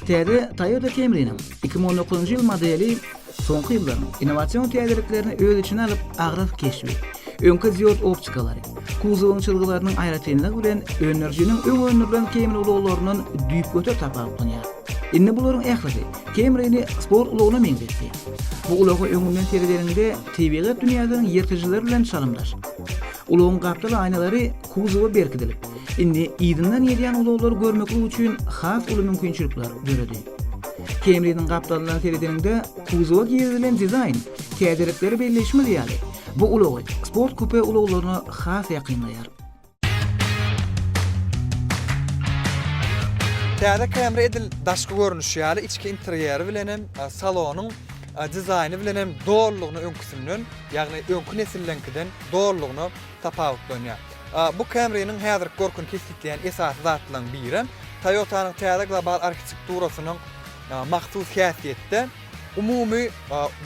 Täze Toyota Camry'nin 2019 ýyl modeli soňky ýyllar innowasion täzeliklerini öz içine alyp agraf keşfi, öňkü diod optikalary, kuzowyň çylgylarynyň aýratynlygy bilen enerjiniň öň öňünden Camry ulaglarynyň düýp göter tapawutlanýar. Indi bularyň ähli Camry'ni sport ulaguna meňzetdi. Bu ulagy öňünden terelerinde tebigat dünýäniň ýertijileri bilen çalymlar. Ulagyň gapdaly aýnalary kuzowa berkidilip, indi ýygynyň ýerýän ulaglary görmeklik üçin has uly mümkinçilikler göredi. Camry'nin gapdalylaryň terelerinde kuzowa giýerilen dizayn, täzelikleri belleşme diýäli. Bu ulagy sport kupe ulaglaryny has ýakynlaýar. Täze Camry edil daşky görnüşi ýaly içki interiýeri bilen hem salonyň dizayny bilen hem doğrulugyny öňküsünden, ýagny öňkü nesildenkiden doğrulugyny tapawutlanýar. Bu Camry'nin häzirki görkün kesitleýän esas zatlaryň biri Toyota'nın täze global architekturasynyň mahsus häsiýetde umumy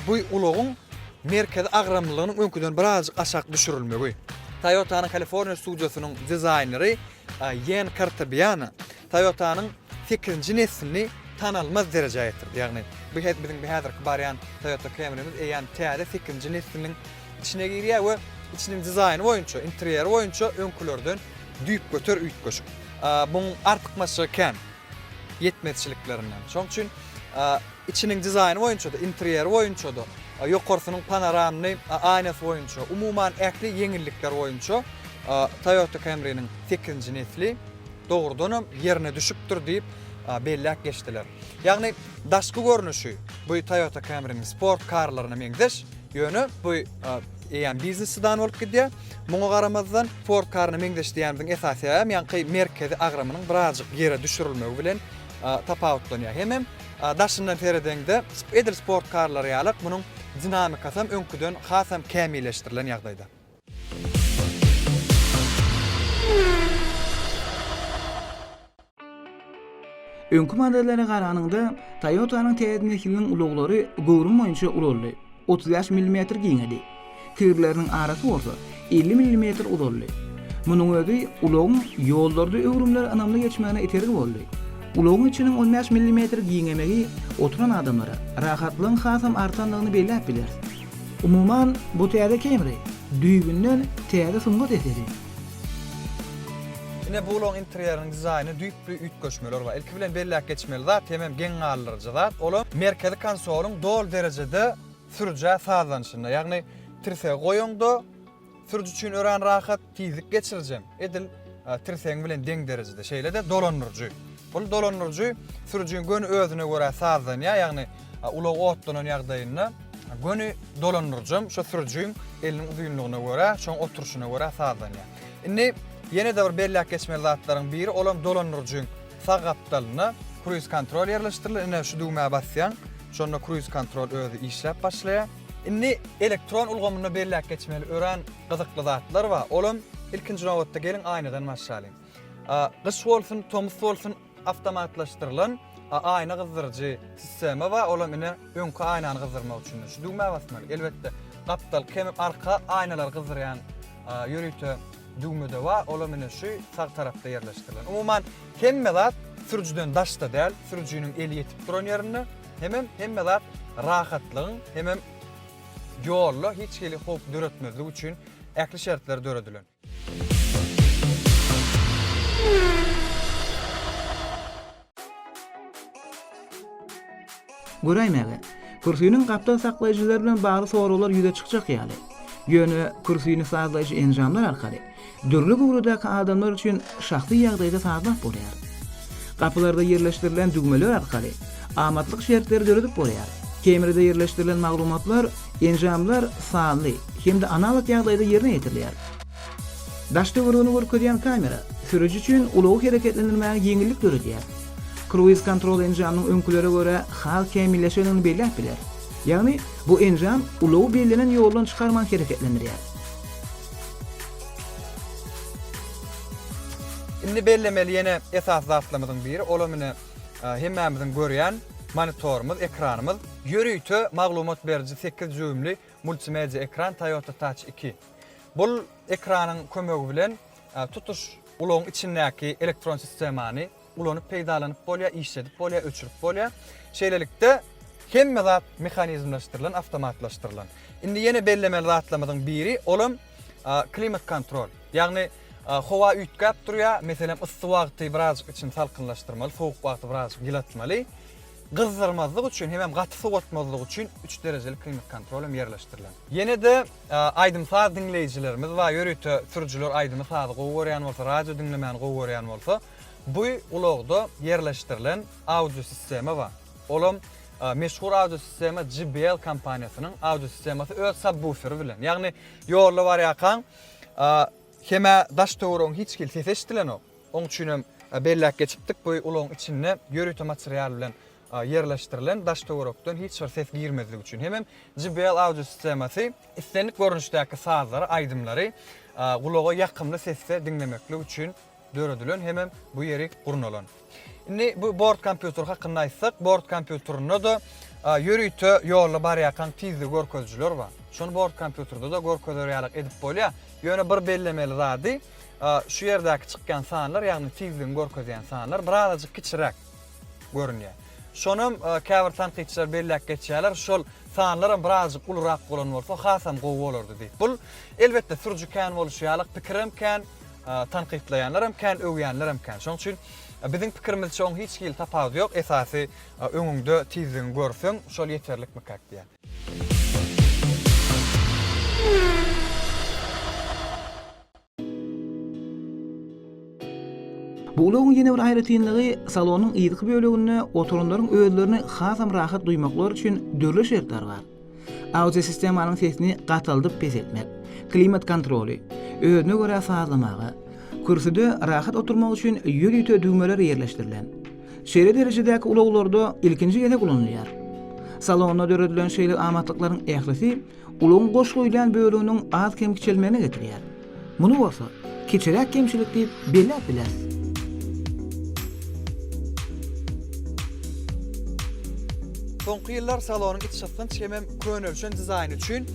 bu ulagyň merkezi agramlygynyň öňküden birazjyk aşak düşürilmegi. Toyota'nın Kaliforniya studiyosynyň dizayneri Yen Kartabian Toyota'nın 8-nji neslini tanalmaz derejeye ýetirdi. Ýagny bizim häzirki barýan Toyota Camry'miz eýan täze 8-nji nesliniň içine girýär we içiniň dizayny boýunça, interiýeri boýunça öňkülerden düýp göter üýtgeşik. Buň artykmaçy ken ýetmezçiliklerinden. Şoň üçin içiniň dizayny boýunça da, interiýeri boýunça da, ýokarsynyň panoramny aýnasy boýunça, umuman äkli ýeňillikler boýunça Toyota Camry'niň 8-nji nesli dogrudan ýerine düşüpdir diýip bellek geçdiler. Ýagny daşky görnüşi bu Toyota Camry'niň sport karlaryna meňzeş ýönü bu eýan biznesidan bolup gidýär. Muňa garamazdan sport karyna meňzeş diýäniň esasy ýa-ni merkezi agramynyň birazjyk ýere düşürilmegi bilen tapawutlanýar. Hemem daşyndan teredende edil sport karlary ýalyk munyň dinamikasy hem öňküden hasam kämilleşdirilen ýagdaýda. Öňkü modellere garanyňda Toyota'nın täze nesliniň ulaglary gowrum boýunça ulandy. 30 mm giňeli. Kirleriniň arasy orta 50 mm ulandy. Munyň özi ulagyň ýollarda öwrümler anamly geçmegine itergi boldy. Ulagyň içiniň 15 mm giňemegi oturan adamlara rahatlygyň hasam artanlygyny belläp biler. Umuman bu täze Camry düýbünden täze sungat eseri. Ine bu ulagyň interiýeriniň dizaýny düýp bir üýtgeşmeler bar. Ilki bilen belläp geçmeli zat, hemem geňňarlyjy zat. Olam merkezi konsoluň dol derejede sürüjä sazlanyşynda. Ýagny tirseg goýuňda sürüjü üçin ören rahat tizlik geçirjem. Edil tirseg bilen deň derejede şeýle-de dolanyrjy. Bu dolanyrjy sürüjüň gönü özüne görä sazlanýar. Ýagny ulag otlanan ýagdaýynda gönü dolanyrjym şo sürüjüň eliniň uzunlygyna görä, şoň oturuşyna görä sazlanýar. Indi ýene de bir belläp geçmeli zatlaryň biri olam dolanyrjyň sağ gapdalyna cruise kontrol ýerleşdirilir. Ine şu düýmeye basýan, şonda cruise kontrol özü işläp başlaýar. Indi elektron ulgamyna belläp geçmeli ören gyzykly zatlar bar. Olam ilkinji nowatda gelin aýnadan başlaýar. Gyş bolsun, tomuz bolsun awtomatlaşdyrylan aýna gyzdyrjy sistema bar. Olam ine öňkü aýnany gyzdyrmak üçin şu düýmeye basmaly. Elbetde gapdal kemep arka aýnalar gyzdyrýan ýörüýte düýmede bar. Olam ine şu sağ tarapda ýerleşdirilen. Umuman hemme zat sürüjüden daşda däl, sürüjüniň eli ýetip duran ýerine hemme zat rahatlygyň hemem ýolly hiç geli hop döretmezlik üçin äkli şertler döredilen. Göräýmäge, kursynyň gapda saklaýjylary bilen bagly soralar ýüze çykjak ýaly. Ýöne kursyny sazlaýjy enjamlar arkaly dürli gowrudaky adamlar üçin şahsy ýagdaýda sazlap bolýar. Gapylarda ýerleşdirilen dügmeler arkaly amatlyk şertleri döredip bolýar. Camry'de ýerleşdirilen maglumatlar, enjamlar sanly hem de analyk ýagdaýda ýerine ýetirilýär. Daş döwrüni görkezýän kamera sürüjü üçin ulagy hereketlendirmäge ýeňillik döredýär. Cruise kontrol enjamynyň öňkülere görä hal kämilleşenini belläp biler. Ýagny bu enjam ulagy bellänen ýoldan çykarman hereketlendirýär. Indi bellemeli ýene esas zatlarymyzyň biri olam ine hemmemizin görýän monitorumuz, ekranymız, ýörüýte maglumat berici 8 düýmli multimedia ekran Toyota Touch 2. Bul ekranın kömegi bilen tutuş uloň içindäki elektron sistemany ulanyp peýdalanyp bolýa, işledip bolýa, öçürip bolýa. Şeýlelikde hemme zat mehanizmlaşdyrylan, awtomatlaşdyrylan. Indi ýene bellemeli zatlamadyň biri olum klimat kontrol. Ýagny howa üýtgäp durýar, meselem yssyk wagty biraz için salkynlaşdyrmaly, sowuk wagty biraz gilatmaly. Gyzdyrmazlyk üçin hem gaty soğutmazlyk üçin 3 derejelik klimat kontrolüm ýerleşdirilen. Ýene de aýdymsaz dinleýijilerimiz we ýörüte sürüjiler aýdymsaz gowurýan bolsa, radio dinlemän gowurýan bolsa, bu ulagda ýerleşdirilen audio sistemi bar. Olum meşhur audio sistemi JBL kompaniýasynyň audio sistemasy öz subwooferi bilen. Ýagny ýolda bar ýakan heme daş töwrüň hiç kil ses eşdilen ok. Oň üçin bellek geçipdik bu ulagyň içine ýörüte material bilen yerleştirilen daş töwrekden hiç bir ses girmezlik üçin hem JBL audio sistemasy istenlik görünüşdäki sazlary, aýdymlary gulaga ýakymly sesle dinlemeklik üçin döredilen hem bu ýeri gurnalan. Indi bu board kompýuter hakynda aýtsak, board kompýuterinde de ýörüte ýolda barýakan tizli görkezjiler bar. Şonu board kompýuterde de görkezýärlik edip bolýar. Ýöne bir bellemeli zady şu ýerdäki çykkan sanlar, ýagny tizliň görkezýän sanlar birazajyk kiçirek görünýär. Şonum käbir tanqidçiler bellek geçýärler, şol sanlarym birazjyk ulrak bolan bolsa, hasam gowy bolardy diýip. Bul elbetde sürüji kän boluşýarlyk pikirim kän, tanqidleýänlerim kän, öwýänlerim kän. Şoň üçin biziň pikirimiz çoň hiç kil tapawut ýok. Esasy öňüňde tizliň görseň, şol ýeterlik mikak diýär. Bu ulagyň ýene bir aýratynlygy salonyň ýygyk böleginde oturunlaryň özlerini hasam rahat duýmaklar üçin dörli şertler bar. Audio sistemanyň sesini gataldyp pes etmek, klimat kontroly, özüne görä sazlamagy, kürsüde rahat oturmak üçin ýörüte düýmeler ýerleşdirilen. Şeýle derejedäki ulaglarda ilkinji ýene kullanylýar. Salonda döredilen şeýle amatlyklaryň ählisi ulagyň goş goýulan böleginiň az kemçilmegine getirýär. Muny bolsa kiçirek kemçilik diýip belläp biler. Soňky ýyllar salonyň iç şatdan hem könölşen dizayn üçin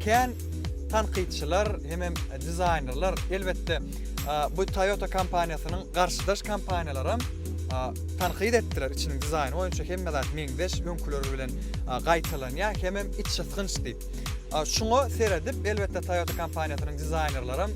kän tanqidçiler hem dizaynerler elbetde bu Toyota kompaniýasynyň garşydaş kompaniýalaram tanqid etdiler içiniň dizayny oýunça hemme zat meňdeş öňküleri bilen gaýtalanýar hem iç şatgynç diýip. Şuňa seredip elbetde Toyota kompaniýasynyň dizaynerlaram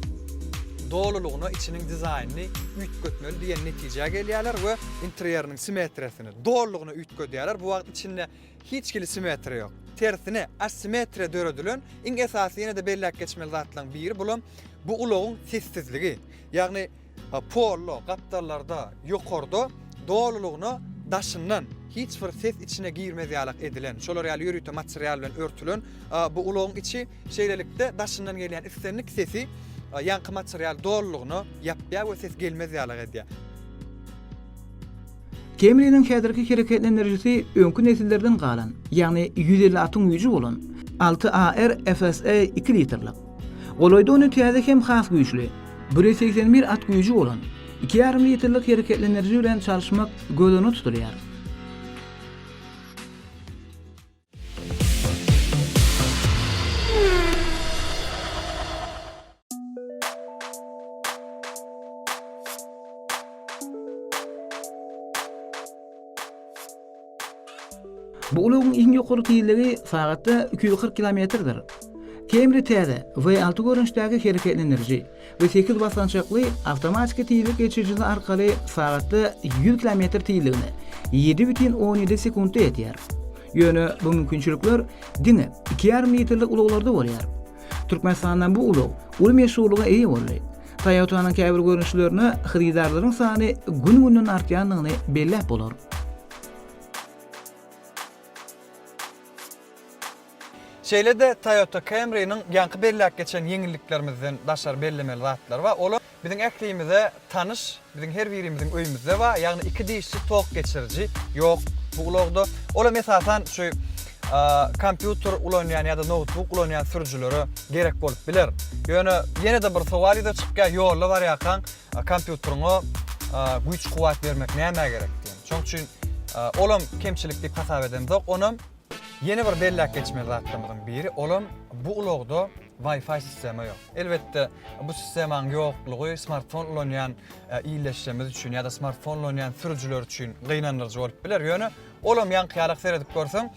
doğruluğunu, içinin dizaynını üýtgetmeli diýen netijeye gelýärler we interýeriniň simetriýasyny, doğruluğunu üýtgetýärler. Bu wagt içinde hiç kili simetri ýok. Tersine asimetriýa döredilen iň esasy ýene de bellek geçmeli zatlaryň biri bulan bu ulagyň sessizligi. Ýagny pollo gapdarlarda ýokarda doğruluğunu daşyndan hiç bir ses içine girmezýärlik edilen, şolar ýaly ýörüte material bilen örtülen bu ulagyň içi şeýlelikde daşyndan gelýän istenlik sesi yankı material doğruluğunu yapýar we ses gelmezýärlik edýär. Camry'nin häzirki hereketlendirjisi öňkü nesillerden galan, ýagny 150 atym güýji bolan 6AR FSA 2 litrlik. Goloýda onu täze hem has güýçli, 181 at güýji bolan 2,5 litrlik hereketlendirji bilen çalışmak gözüne tutulýar. Bu ulagyň iň ýokary tiyinligi sagatda 240 kilometrdir. Camry täze V6 görünüşdäki hereketlendirji we 8 basançakly awtomatik tiyinlik geçirjisi arkaly sagatda 100 km tiyinligini 7,17 sekundda ýetýär. Ýöne bu mümkinçilikler diňe 2,5 litrlik ulaglarda bolýar. Türkmenistandan bu ulag ul meşhurlyga eýe boldy. Toyota'nın käbir görünüşlerini hyrydarlaryň sany gün-günden artýanlygyny belläp bolar. Şeýle de Toyota Camry'nin ýankı bellek geçen ýeňilliklerimizden daşar bellemeli zatlar we olar biziň ählimizde tanış, biziň her birimiziň öýümizde we ýagny iki diýişli tok geçirji ýok bu ulagda. Ola mesalan şu kompýuter ulanýan ýa-da notebook ulanýan sürüjilere gerek bolup biler. Ýöne de bir sowal ýa-da çykýan ýollar bar ýakan kompýuteriňe güýç kuwat bermek näme gerek diýen. Şoň üçin olam kemçilik diýip hasap edemdik. Onam Yeni bir bellek geçmeli zatlarımızın biri, olam bu ulogda Wi-Fi sistemi yok. Elbette bu sistemin yokluğu smartphone oynayan iyileşmemiz için ya da smartphone oynayan sürücüler için gıynandırıcı olup bilir. Yani olam yankıyalık seyredip görsen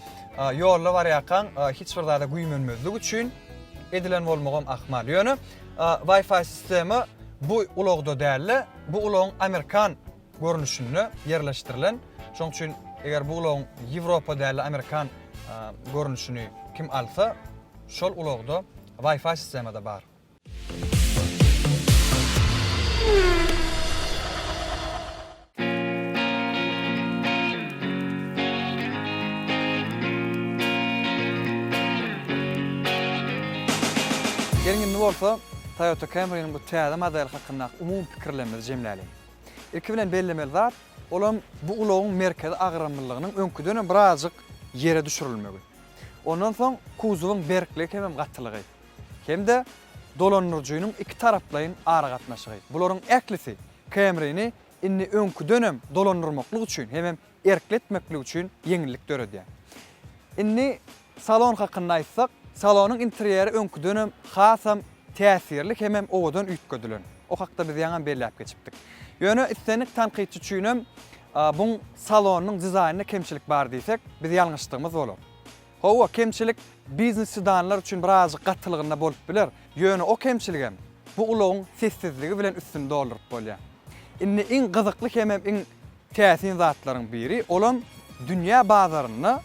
yolda var yakan hiç bir daha da güymönmezlik için edilen olmağım ahmal. Yani Wi-Fi sistemi bu ulogda değerli, bu ulogun Amerikan görünüşünü yerleştirilen. Şoň üçin eger bu ulogun Avropa değerli Amerikan görünüşünü kim alsa, şol ulogda Wi-Fi sistemi de bar. Gelin ne bolsa Toyota Camry'nin bu täze model hakynda umum pikirlerimizi jemlälim. İlki bilen bellemeli zat, olam bu ulogun merkezi agramlygynyň öňkü dönem birazjyk yere düşürilmegi. Ondan soň kuzuwyň berklik hem gatlygy. Hem de dolandyryjynyň iki taraplaryň ara gatnaşygy. Bularyň eklisi Camry'ni inni öňkü dönem dolandyrmaklyk üçin hem erkletmeklik üçin yeňillik döredýär. Inni salon hakynda aýtsak, salonyň interieri öňkü dönem hasam täsirlik hem owadan üýtgedilen. O hakda biz ýa-da belläp geçipdik. Ýöne istenik tanqid üçin bu salonyň dizaynynda kemçilik bar diýsek, biz ýalňyşlygymyz bolar. Hawa kemçilik biznes sedanlar üçin biraz gatlygyna bolup biler. Ýöne o kemçiligem bu ulogyň sessizligi bilen üstünde doldurup bolýar. Inni iň gyzykly hem iň täsin zatlaryň biri olam dünýä bazaryna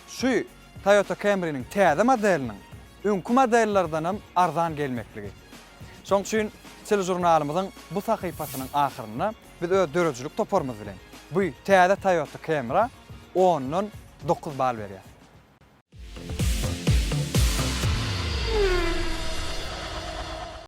şu Toyota Camry'nin täze modeliniň öňkü modellerden arzan gelmekligi. Şoň üçin telejurnalymyzyň bu sahypasynyň ahyryna biz öz dörejlik toparmyz bilen bu täze Toyota Camry 10-dan 9 bal berýär.